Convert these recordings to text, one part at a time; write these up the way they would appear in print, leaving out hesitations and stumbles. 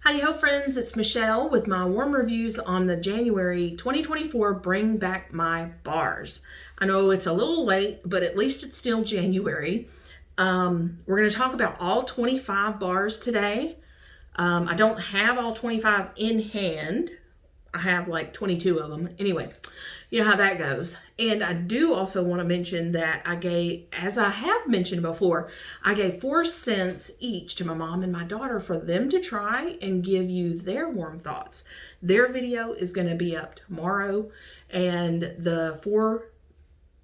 Hidey-Ho Friends, it's Michelle with my warm reviews on the January 2024 Bring Back My Bars. I know it's a little late, but at least it's still January. We're going to talk about all 25 bars today. I don't have all 25 in hand. I have like 22 of them. Anyway, you know how that goes. And I do also want to mention that I gave, as I have mentioned before, I gave 4 cents each to my mom and my daughter for them to try and give you their warm thoughts. Their video is going to be up tomorrow, and the 4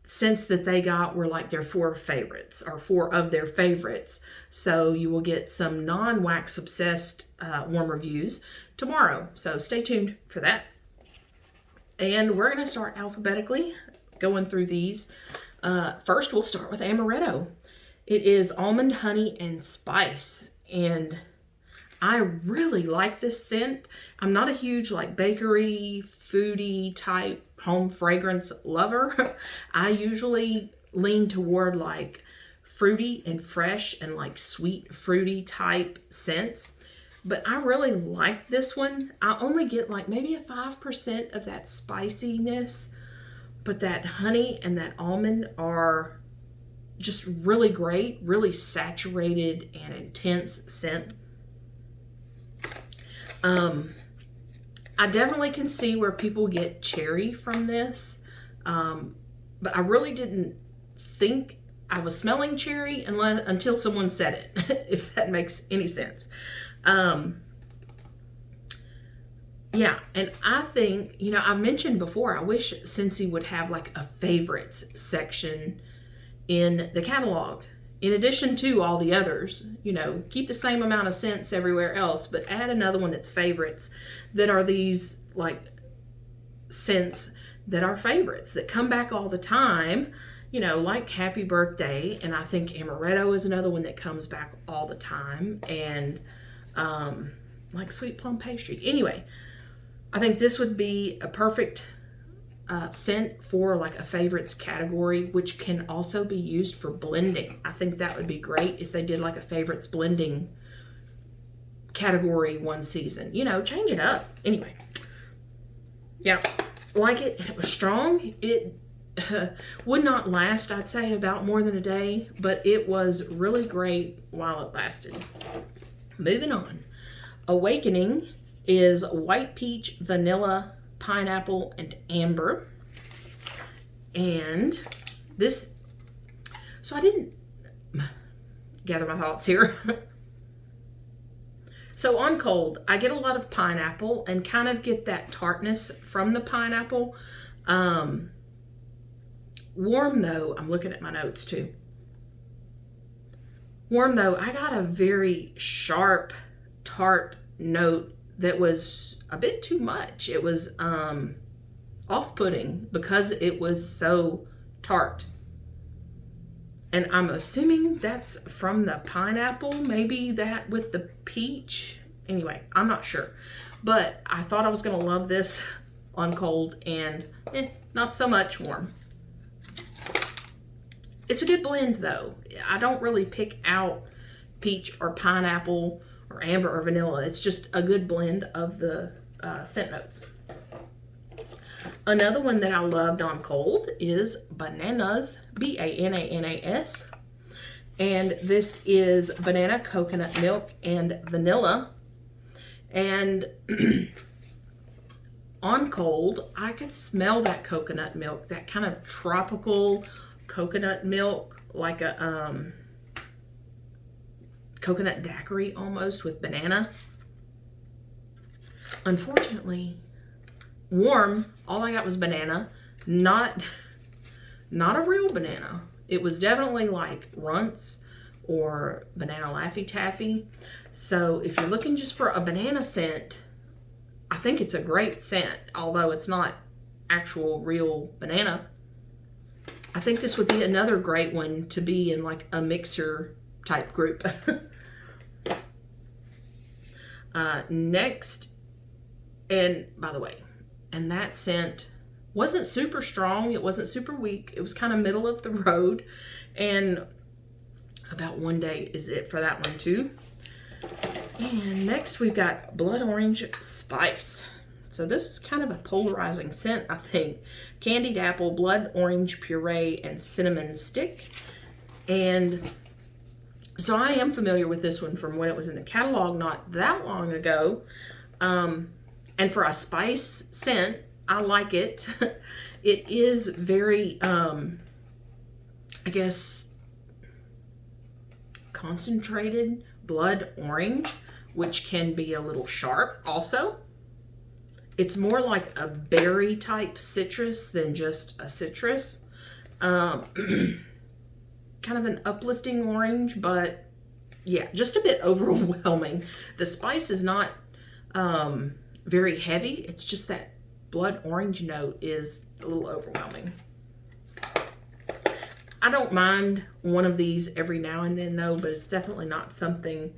cents that they got were like their 4 favorites, or 4 of their favorites. So you will get some non-wax obsessed warm reviews tomorrow. So stay tuned for that. And we're going to start alphabetically going through these. First, we'll start with Amoretto. It is almond, honey, and spice. And I really like this scent. I'm not a huge like bakery, foodie type home fragrance lover. I usually lean toward like fruity and fresh and like sweet fruity type scents. But I really like this one. I only get like maybe a 5% of that spiciness, but that honey and that almond are just really great, really saturated and intense scent. I definitely can see where people get cherry from this, but I really didn't think I was smelling cherry until someone said it, if that makes any sense. Yeah, and I think, you know, I mentioned before, I wish Scentsy would have like a favorites section in the catalog. In addition to all the others, you know, keep the same amount of scents everywhere else, but add another one that's favorites, that are these like scents that are favorites, that come back all the time, you know, like Happy Birthday. And I think Amoretto is another one that comes back all the time. And like Sweet Plum Pastry. Anyway, I think this would be a perfect scent for like a favorites category, which can also be used for blending. I think that would be great if they did like a favorites blending category one season. You know, change it up. Anyway, yeah, like it. And it was strong. It would not last, I'd say, about more than a day, but it was really great while it lasted. Moving on. Awakening is white peach, vanilla, pineapple, and amber. And this, so I didn't gather my thoughts here. So on cold, I get a lot of pineapple and kind of get that tartness from the pineapple. Warm though, I'm looking at my notes too. Warm though, I got a very sharp, tart note that was a bit too much. It was off-putting because it was so tart. And I'm assuming that's from the pineapple, maybe that with the peach. Anyway, I'm not sure. But I thought I was going to love this on cold, and not so much warm. It's a good blend though. I don't really pick out peach or pineapple or amber or vanilla. It's just a good blend of the scent notes. Another one that I loved on cold is Bananas, B-A-N-A-N-A-S. And this is banana, coconut milk, and vanilla. And on cold, I could smell that coconut milk, that kind of tropical coconut milk, like a coconut daiquiri almost with banana. Unfortunately, warm, all I got was banana, not a real banana. It was definitely like Runts or Banana Laffy Taffy. So if you're looking just for a banana scent, I think it's a great scent, although it's not actual real banana. I think this would be another great one to be in like a mixer type group. Next, and by the way, and that scent wasn't super strong, it wasn't super weak, it was kind of middle of the road, and about one day is it for that one too. And next we've got Blood Orange Spice. So this is kind of a polarizing scent, I think. Candied apple, blood orange puree, and cinnamon stick. And so I am familiar with this one from when it was in the catalog not that long ago. And for a spice scent, I like it. It is very, I guess, concentrated blood orange, which can be a little sharp also. It's more like a berry type citrus than just a citrus. Kind of an uplifting orange, but yeah, just a bit overwhelming. The spice is not very heavy. It's just that blood orange note is a little overwhelming. I don't mind one of these every now and then though, but it's definitely not something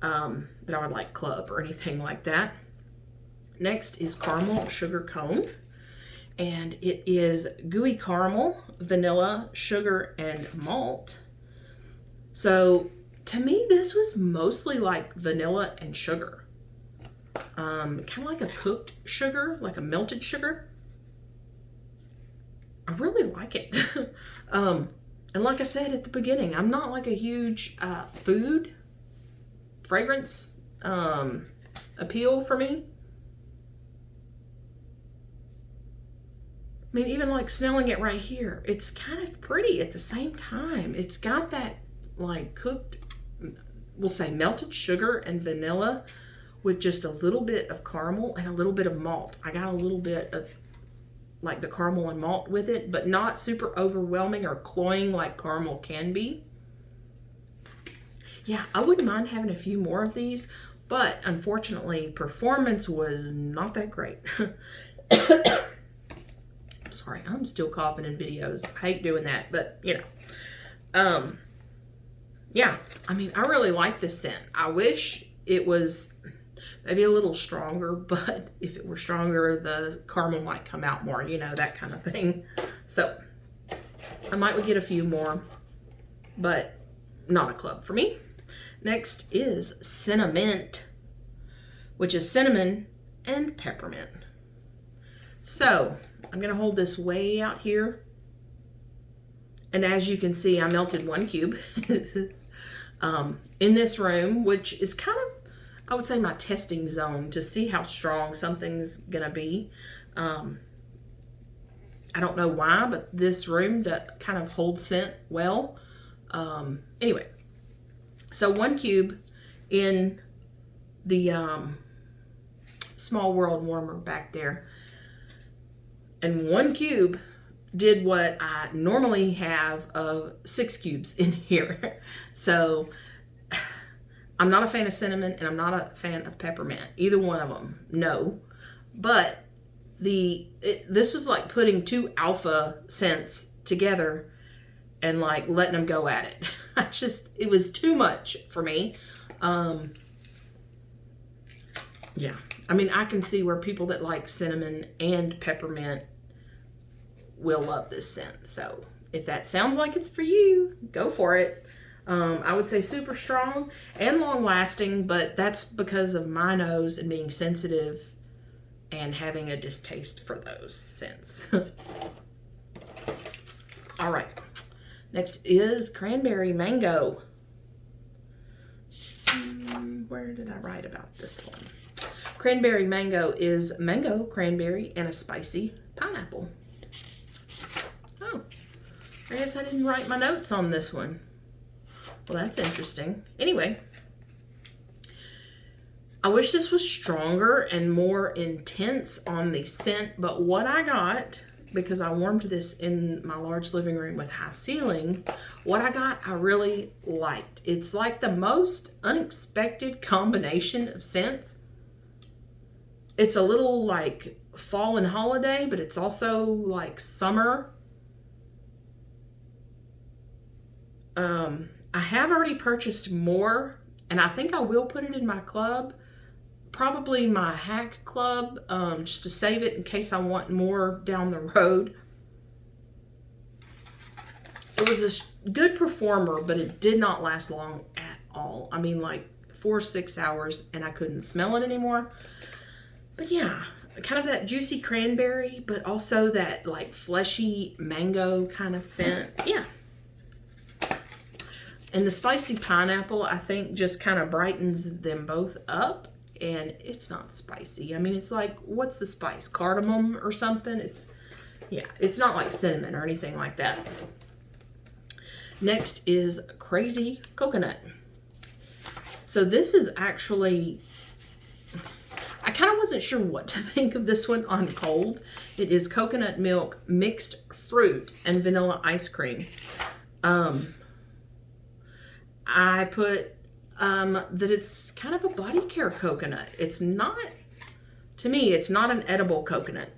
that I would like club or anything like that. Next is Caramel Sugar Cone, and it is gooey caramel, vanilla, sugar, and malt. So to me, this was mostly like vanilla and sugar. Kind of like a cooked sugar, like a melted sugar. I really like it. And like I said at the beginning, I'm not like a huge food fragrance appeal for me. I mean, even like smelling it right here, it's kind of pretty at the same time. It's got that like cooked, we'll say melted sugar and vanilla with just a little bit of caramel and a little bit of malt. I got a little bit of like the caramel and malt with it, but not super overwhelming or cloying like caramel can be. Yeah, I wouldn't mind having a few more of these, but unfortunately, performance was not that great. Sorry, I'm still coughing in videos. I hate doing that, but you know. Yeah, I mean, I really like this scent. I wish it was maybe a little stronger, but if it were stronger, the caramel might come out more, you know, that kind of thing. So I might get a few more, but not a club for me. Next is Cinnamint, which is cinnamon and peppermint. So I'm going to hold this way out here. And as you can see, I melted 1 cube in this room, which is kind of, I would say, my testing zone to see how strong something's going to be. I don't know why, but this room kind of holds scent well. Anyway, so 1 cube in the Small World warmer back there. And 1 cube did what I normally have of 6 cubes in here. So I'm not a fan of cinnamon and I'm not a fan of peppermint. Either one of them, no. But this was like putting 2 alpha scents together and like letting them go at it. It was too much for me. Yeah, I mean, I can see where people that like cinnamon and peppermint will love this scent. So if that sounds like it's for you, go for it. I would say super strong and long lasting, but that's because of my nose and being sensitive and having a distaste for those scents. All right, next is Cranberry Mango. Where did I write about this one? Cranberry Mango is mango, cranberry, and a spicy pineapple. Oh, I guess I didn't write my notes on this one. Well, that's interesting. Anyway, I wish this was stronger and more intense on the scent, but what I got, because I warmed this in my large living room with high ceiling, what I got I really liked. It's like the most unexpected combination of scents. It's a little like fall and holiday, but it's also like summer. I have already purchased more, and I think I will put it in my club, probably my hack club, just to save it in case I want more down the road. It was a good performer, but it did not last long at all. I mean, like 4 or 6 hours and I couldn't smell it anymore. But yeah, kind of that juicy cranberry, but also that like fleshy mango kind of scent. Yeah. And the spicy pineapple, I think, just kind of brightens them both up. And it's not spicy. I mean, it's like, what's the spice? Cardamom or something? Yeah, it's not like cinnamon or anything like that. Next is Crazy Coconut. So this is actually, I kind of wasn't sure what to think of this one on cold. It is coconut milk, mixed fruit, and vanilla ice cream. I put that it's kind of a body care coconut. It's not, to me, it's not an edible coconut.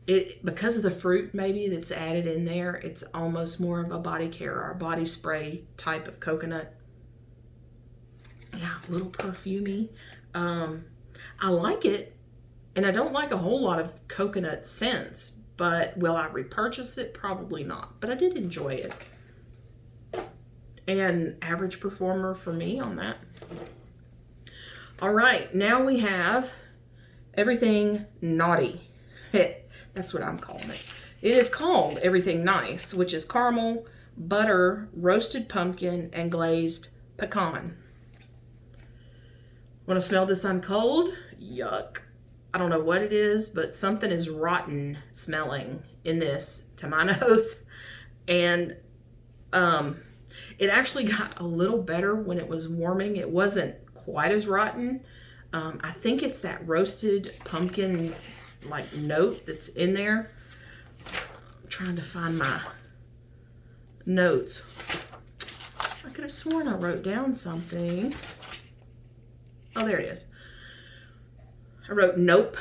Because of the fruit maybe that's added in there, it's almost more of a body care or a body spray type of coconut. Yeah, a little perfumey. I like it, and I don't like a whole lot of coconut scents, but will I repurchase it? Probably not, but I did enjoy it. And average performer for me on that. All right, now we have Everything Naughty. That's what I'm calling it. It is called Everything Nice, which is caramel, butter, roasted pumpkin, and glazed pecan. Want to smell this on cold? Yuck. I don't know what it is, but something is rotten smelling in this to my nose. And it actually got a little better when it was warming. It wasn't quite as rotten. I think it's that roasted pumpkin like note that's in there. I'm trying to find my notes. I could have sworn I wrote down something. Oh, there it is. I wrote nope.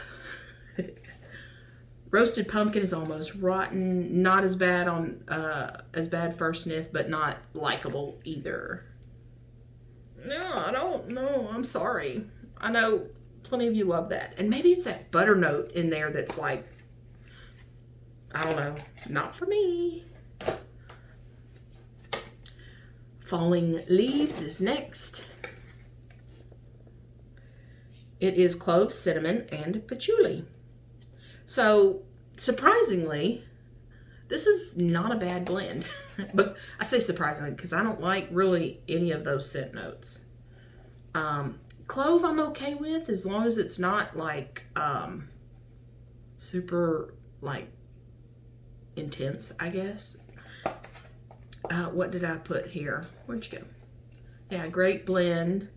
Roasted pumpkin is almost rotten. Not as bad on as bad first sniff, but not likable either. No, I don't know. I'm sorry. I know plenty of you love that. And maybe it's that butter note in there that's like, I don't know, not for me. Falling Leaves is next. It is clove, cinnamon, and patchouli. So, surprisingly, this is not a bad blend. But I say surprisingly because I don't like really any of those scent notes. Clove I'm okay with as long as it's not like super like intense, I guess. What did I put here? Where'd you go? Yeah, great blend.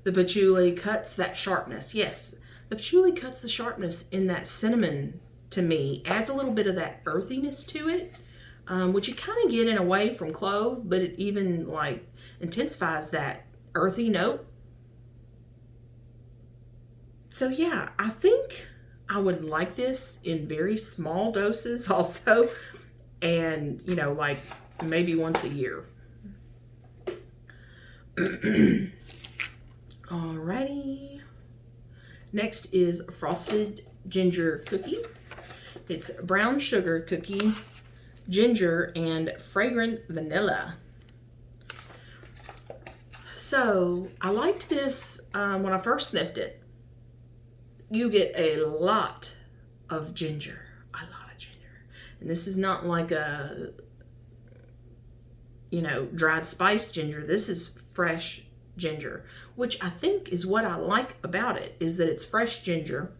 The patchouli cuts that sharpness. Yes, the patchouli cuts the sharpness in that cinnamon to me. Adds a little bit of that earthiness to it, which you kind of get in a way from clove, but it even like intensifies that earthy note. So yeah, I think I would like this in very small doses also. And, you know, like maybe once a year. Alrighty. Next is Frosted Ginger Cookie. It's brown sugar cookie, ginger, and fragrant vanilla. So I liked this when I first sniffed it. You get a lot of ginger. And this is not like a, you know, dried spice ginger. This is fresh ginger, which I think is what I like about it, is that it's fresh ginger.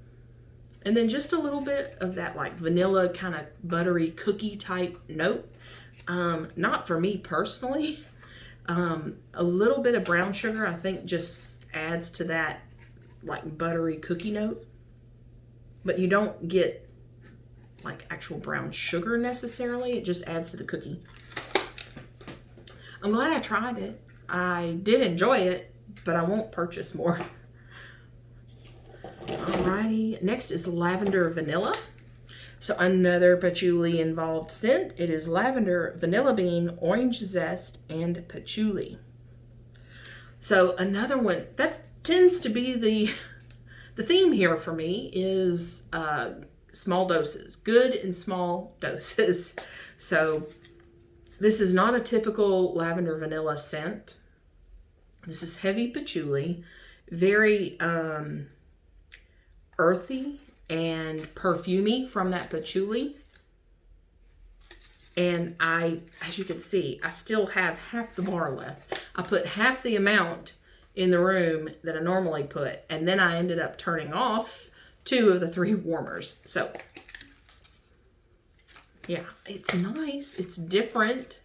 And then just a little bit of that like vanilla kind of buttery cookie type note. Not for me personally. A little bit of brown sugar I think just adds to that like buttery cookie note. But you don't get like actual brown sugar necessarily. It just adds to the cookie. I'm glad I tried it. I did enjoy it, but I won't purchase more. Alrighty, next is Lavender Vanilla. So another patchouli involved scent. It is lavender, vanilla bean, orange zest, and patchouli. So another one that tends to be the theme here for me is small doses, good and small doses. So this is not a typical lavender vanilla scent. This is heavy patchouli, very earthy and perfumey from that patchouli. And as you can see, I still have half the bar left. I put half the amount in the room that I normally put, and then I ended up turning off 2 of the 3 warmers. So yeah, it's nice. It's different.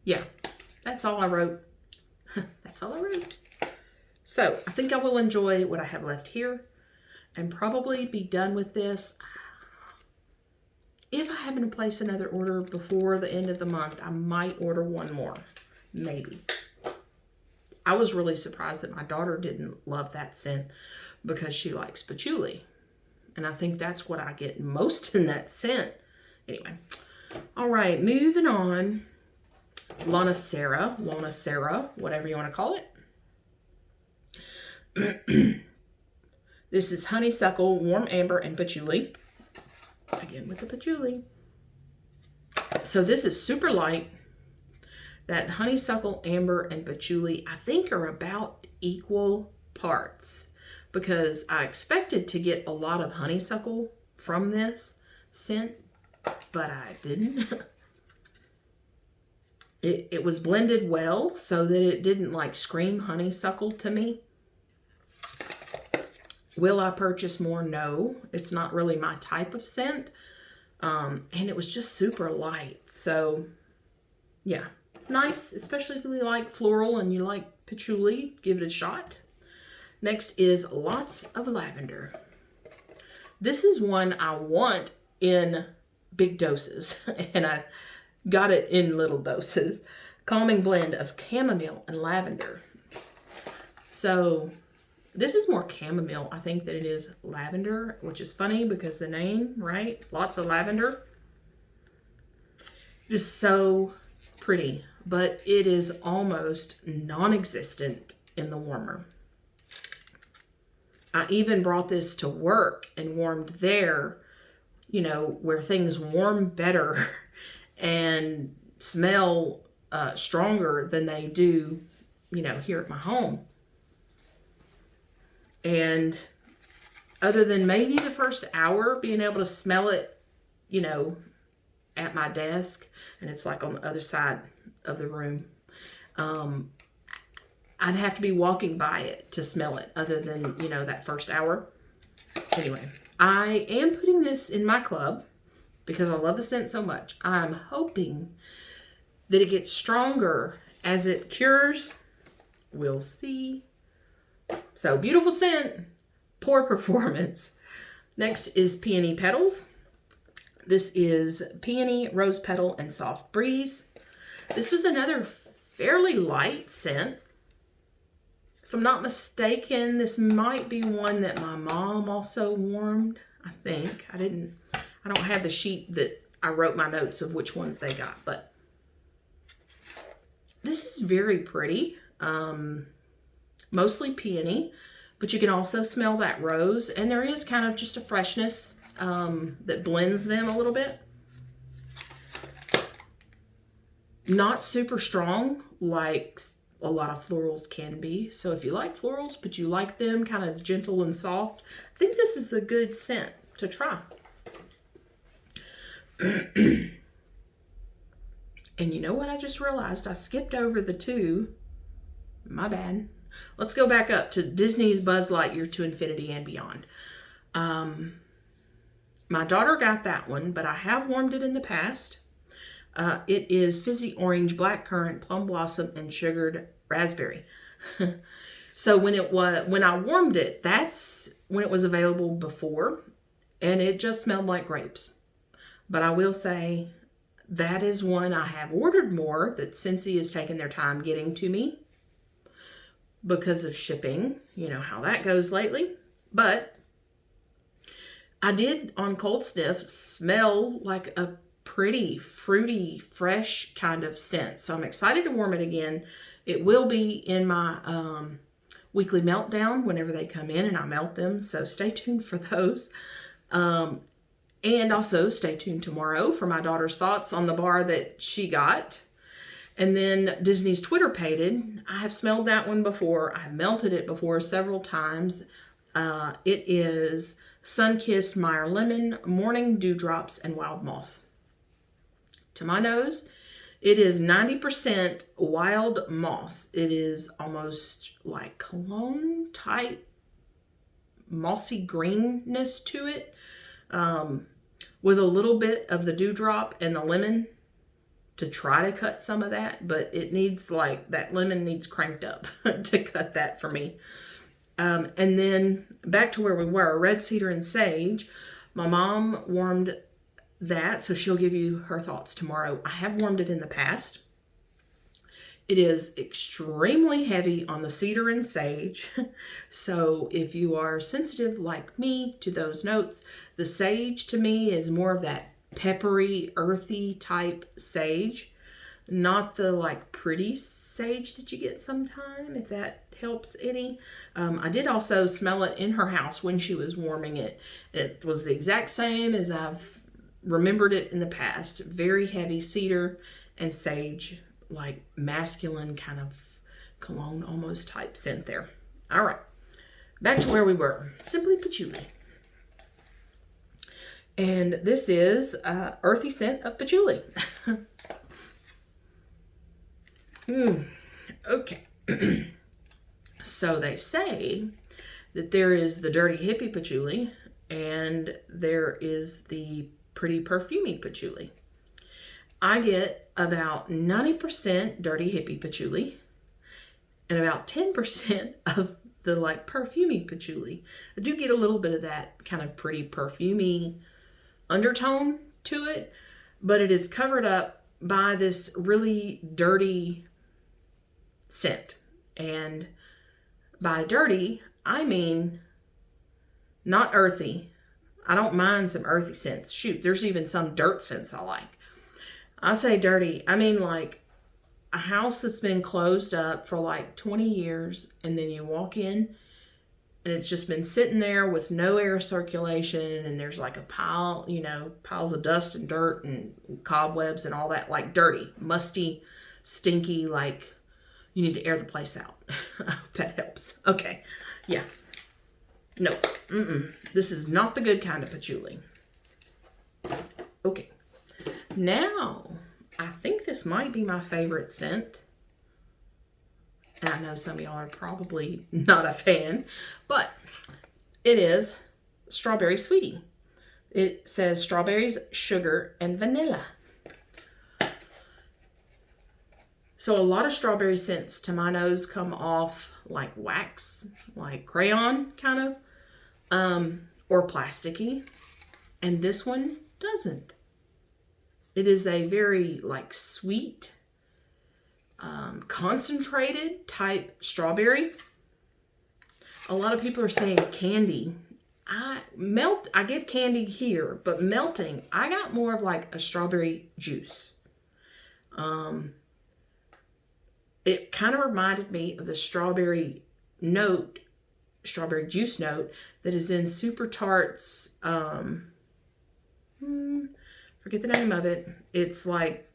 Yeah, that's all I wrote. That's all I wrote. So I think I will enjoy what I have left here and probably be done with this. If I happen to place another order before the end of the month, I might order one more, maybe. I was really surprised that my daughter didn't love that scent because she likes patchouli. And I think that's what I get most in that scent. Anyway, all right, moving on. Lana Sarah, whatever you want to call it. This is Honeysuckle, Warm Amber, and Patchouli. Again with the patchouli. So this is super light. That Honeysuckle, Amber, and Patchouli, I think, are about equal parts because I expected to get a lot of honeysuckle from this scent, but I didn't. It was blended well so that it didn't like scream honeysuckle to me. Will I purchase more? No, it's not really my type of scent. And it was just super light. So yeah, nice, especially if you like floral and you like patchouli, give it a shot. Next is Lots of Lavender. This is one I want in big doses, and I got it in little doses. Calming blend of chamomile and lavender. So this is more chamomile, I think, than it is lavender, which is funny because the name, right? Lots of lavender. It is so pretty, but it is almost non-existent in the warmer. I even brought this to work and warmed there, you know, where things warm better and smell stronger than they do, you know, here at my home. And other than maybe the first hour being able to smell it, you know, at my desk, and it's like on the other side of the room, I'd have to be walking by it to smell it other than, you know, that first hour. Anyway, I am putting this in my club because I love the scent so much. I'm hoping that it gets stronger as it cures. We'll see. So beautiful scent, poor performance. Next is Peony Petals. This is Peony, Rose Petal, and Soft Breeze. This was another fairly light scent. If I'm not mistaken, this might be one that my mom also warmed, I think. I don't have the sheet that I wrote my notes of which ones they got, but this is very pretty. Mostly peony, but you can also smell that rose, and there is kind of just a freshness that blends them a little bit. Not super strong like a lot of florals can be. So if you like florals, but you like them kind of gentle and soft, I think this is a good scent to try. And you know what? I just realized I skipped over the 2. My bad. Let's go back up to Disney's Buzz Lightyear to Infinity and Beyond. My daughter got that one, but I have warmed it in the past. It is Fizzy Orange, Blackcurrant, Plum Blossom, and Sugared Raspberry. So when I warmed it, that's when it was available before, and it just smelled like grapes. But I will say that is one I have ordered more that Scentsy has taken their time getting to me because of shipping. You know how that goes lately. But I did, on cold sniff, smell like a pretty fruity, fresh kind of scent. So I'm excited to warm it again. It will be in my weekly meltdown whenever they come in and I melt them. So stay tuned for those. And also stay tuned tomorrow for my daughter's thoughts on the bar that she got. And then Disney's Twitter Pated. I have smelled that one before. I've melted it before several times. It is Sunkissed Meyer Lemon, Morning Dewdrops, and Wild Moss. To my nose, it is 90% wild moss. It is almost like cologne type mossy greenness to it, with a little bit of the dewdrop and the lemon to try to cut some of that, but it needs, like, that lemon needs cranked up to cut that for me. And then back to where we were, red cedar and sage. My mom warmed that, so she'll give you her thoughts tomorrow. I have warmed it in the past. It is extremely heavy on the cedar and sage. So if you are sensitive like me to those notes, the sage to me is more of that peppery, earthy type sage, not the like pretty sage that you get sometime, if that helps any. I did also smell it in her house when she was warming it. It was the exact same as I've remembered it in the past. Very heavy cedar and sage, like masculine kind of cologne almost type scent there. All right, back to where we were. Simply Patchouli. And this is earthy scent of patchouli. Okay. So they say that there is the dirty hippie patchouli and there is the pretty perfumey patchouli. I get about 90% dirty hippie patchouli and about 10% of the like perfumey patchouli. I do get a little bit of that kind of pretty perfumey undertone to it, but it is covered up by this really dirty scent. And by dirty, I mean not earthy. I don't mind some earthy scents. Shoot, there's even some dirt scents I like. I say dirty, I mean like a house that's been closed up for like 20 years and then you walk in and it's just been sitting there with no air circulation and there's like a pile, you know, piles of dust and dirt and cobwebs and all that, like dirty, musty, stinky, like you need to air the place out. I hope that helps. Okay, yeah. No, this is not the good kind of patchouli. Okay, now I think this might be my favorite scent. And I know some of y'all are probably not a fan, but it is Strawberry Sweetie. It says strawberries, sugar, and vanilla. So a lot of strawberry scents to my nose come off like wax, like crayon kind of, or plasticky. And this one doesn't. It is a very like sweet, concentrated type strawberry. A lot of people are saying candy. I get candy here, but melting, I got more of like a strawberry juice. It kind of reminded me of the strawberry juice note that is in Super Tart's, forget the name of it. It's like,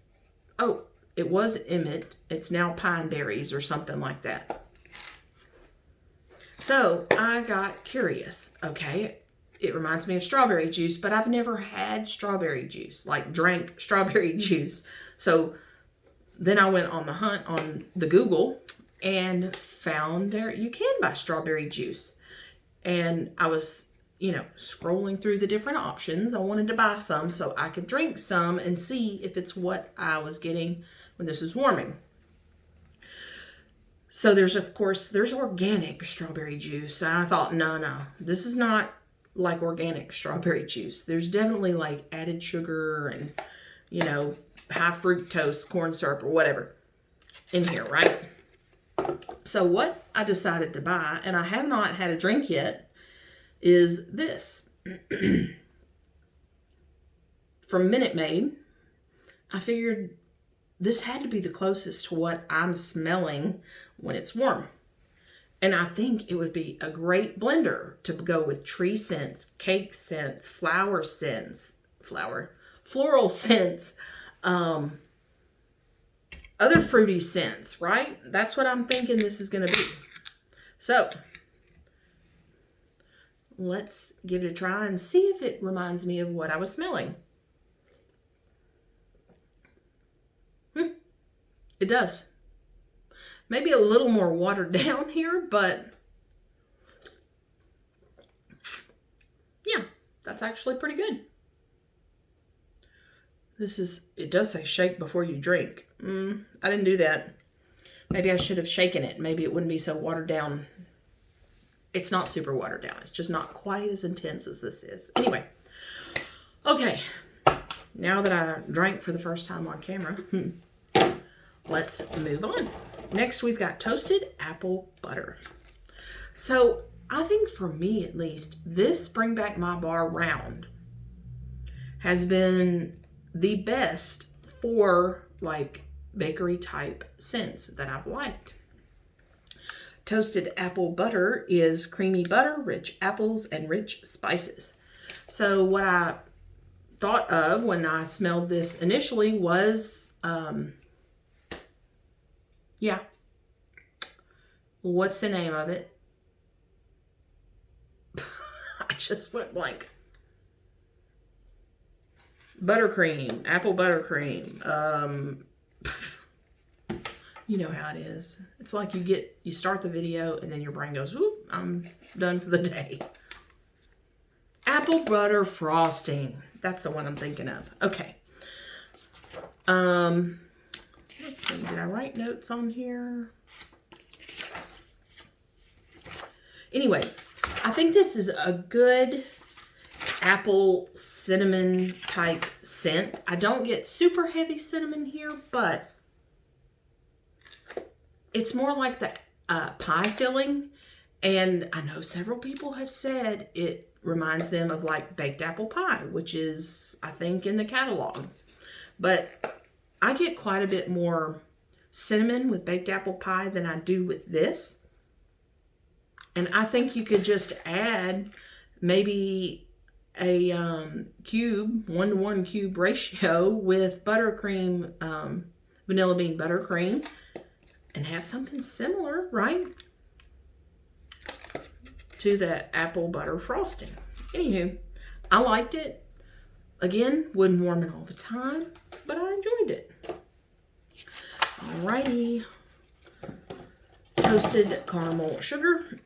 it was Emmett. It's now Pine Berries or something like that. So I got curious. Okay, it reminds me of strawberry juice, but I've never had strawberry juice, like drank strawberry juice. So then I went on the hunt on the Google and found there you can buy strawberry juice. And I was, scrolling through the different options. I wanted to buy some so I could drink some and see if it's what I was getting when this was warming. So there's organic strawberry juice. And I thought, no, this is not like organic strawberry juice. There's definitely like added sugar and, high fructose corn syrup or whatever in here, right? So what I decided to buy, and I have not had a drink yet, is this. From Minutemade. I figured this had to be the closest to what I'm smelling when it's warm. And I think it would be a great blender to go with tree scents, cake scents, floral scents, other fruity scents, right? That's what I'm thinking this is going to be. So let's give it a try and see if it reminds me of what I was smelling. It does. Maybe a little more watered down here, but yeah, that's actually pretty good. It does say shake before you drink. I didn't do that. Maybe I should have shaken it. Maybe it wouldn't be so watered down. It's not super watered down. It's just not quite as intense as this is. Anyway, okay. Now that I drank for the first time on camera, let's move on. Next, we've got toasted apple butter. So I think for me, at least, this Bring Back My Bar round has been the best for like bakery type scents that I've liked. Toasted apple butter is creamy butter, rich apples, and rich spices. So what I thought of when I smelled this initially was, yeah. What's the name of it? I just went blank. Buttercream, apple buttercream. You know how it is. It's like you start the video and then your brain goes, whoop, I'm done for the day. Apple butter frosting. That's the one I'm thinking of. Okay. Let's see, did I write notes on here? Anyway, I think this is a good apple cinnamon type scent. I don't get super heavy cinnamon here, but it's more like the pie filling. And I know several people have said it reminds them of like baked apple pie, which is, I think, in the catalog. But I get quite a bit more cinnamon with baked apple pie than I do with this. And I think you could just add maybe a cube, 1-to-1 cube ratio with buttercream, vanilla bean buttercream, and have something similar, right, to the apple butter frosting. Anywho, I liked it. Again, wouldn't warm it all the time, but I enjoyed it. Alrighty. Toasted caramel sugar,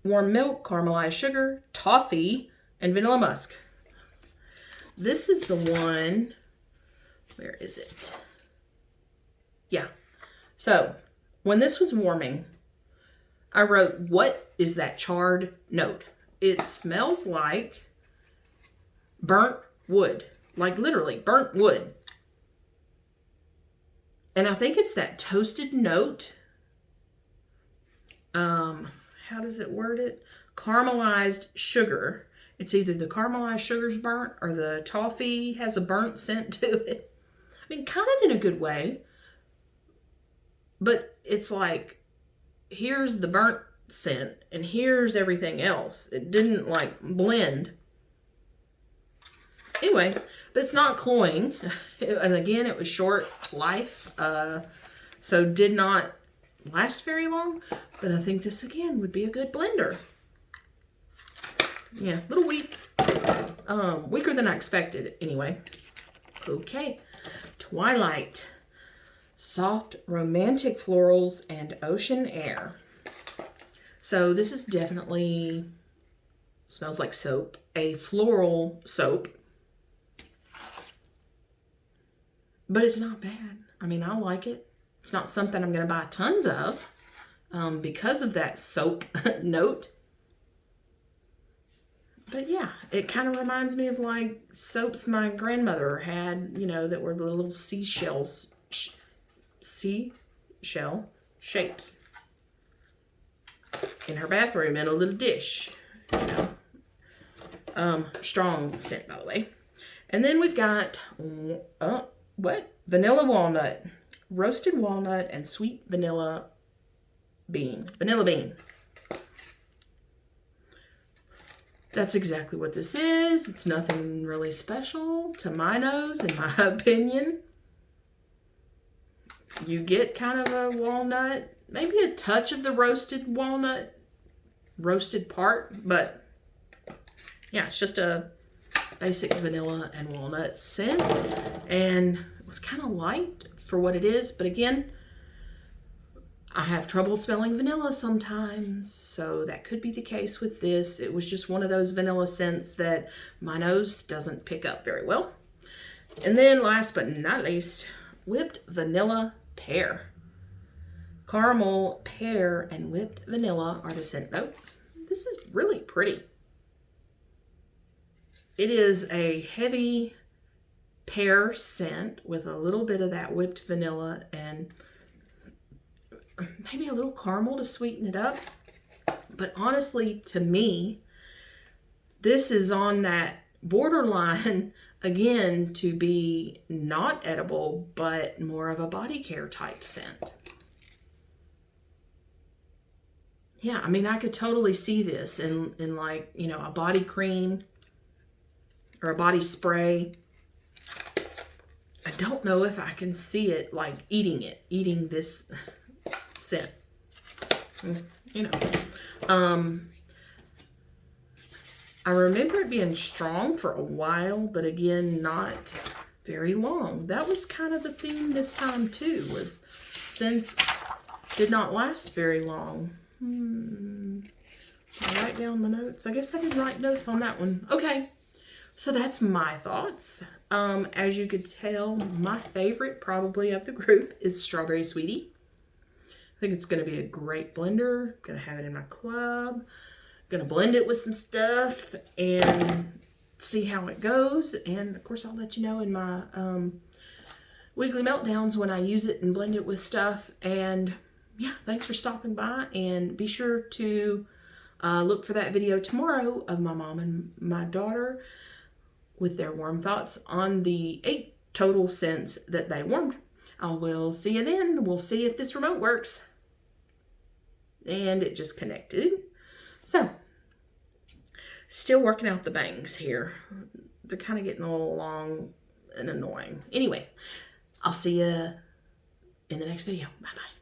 warm milk, caramelized sugar, toffee, and vanilla musk. This is the one, where is it? Yeah. So when this was warming, I wrote, what is that charred note? It smells like burnt wood, like literally burnt wood. And I think it's that toasted note. How does it word it? Caramelized sugar. It's either the caramelized sugar's burnt or the toffee has a burnt scent to it. I mean, kind of in a good way. But it's like, here's the burnt scent and here's everything else. It didn't like blend. Anyway, but it's not cloying. And again, it was short life. So did not last very long. But I think this again would be a good blender. Yeah, a little weak. Weaker than I expected anyway. Okay. Twilight. Soft romantic florals and ocean air. So this is definitely, smells like soap. A floral soap. But it's not bad. I mean, I like it. It's not something I'm going to buy tons of because of that soap note. But yeah, it kind of reminds me of like soaps my grandmother had, you know, that were the little seashell shapes in her bathroom in a little dish, you know. Strong scent, by the way. And then we've got, vanilla walnut, roasted walnut and sweet vanilla bean, vanilla bean. That's exactly what this is. It's nothing really special to my nose, in my opinion. You get kind of a walnut, maybe a touch of the roasted part, but yeah, it's just a basic vanilla and walnut scent, and it was kind of light for what it is, but again, I have trouble smelling vanilla sometimes, so that could be the case with this. It was just one of those vanilla scents that my nose doesn't pick up very well. And then last but not least, whipped vanilla pear. Caramel, pear, and whipped vanilla are the scent notes. This is really pretty. It is a heavy pear scent with a little bit of that whipped vanilla and maybe a little caramel to sweeten it up. But honestly, to me, this is on that borderline, again, to be not edible, but more of a body care type scent. Yeah, I mean, I could totally see this in like, you know, a body cream or a body spray. I don't know if I can see it like eating this scent. You know. I remember it being strong for a while, but again, not very long. That was kind of the theme this time too, was scents did not last very long. I write down my notes. I guess I didn't write notes on that one. Okay, so that's my thoughts. As you could tell, my favorite probably of the group is Strawberry Sweetie. I think it's going to be a great blender. I'm going to have it in my club. Going to blend it with some stuff and see how it goes. And of course, I'll let you know in my weekly meltdowns when I use it and blend it with stuff. And yeah, thanks for stopping by, and be sure to look for that video tomorrow of my mom and my daughter with their warm thoughts on the 8 total scents that they warmed. I will see you then. We'll see if this remote works. And it just connected. So, still working out the bangs here. They're kind of getting a little long and annoying. Anyway, I'll see you in the next video. Bye-bye.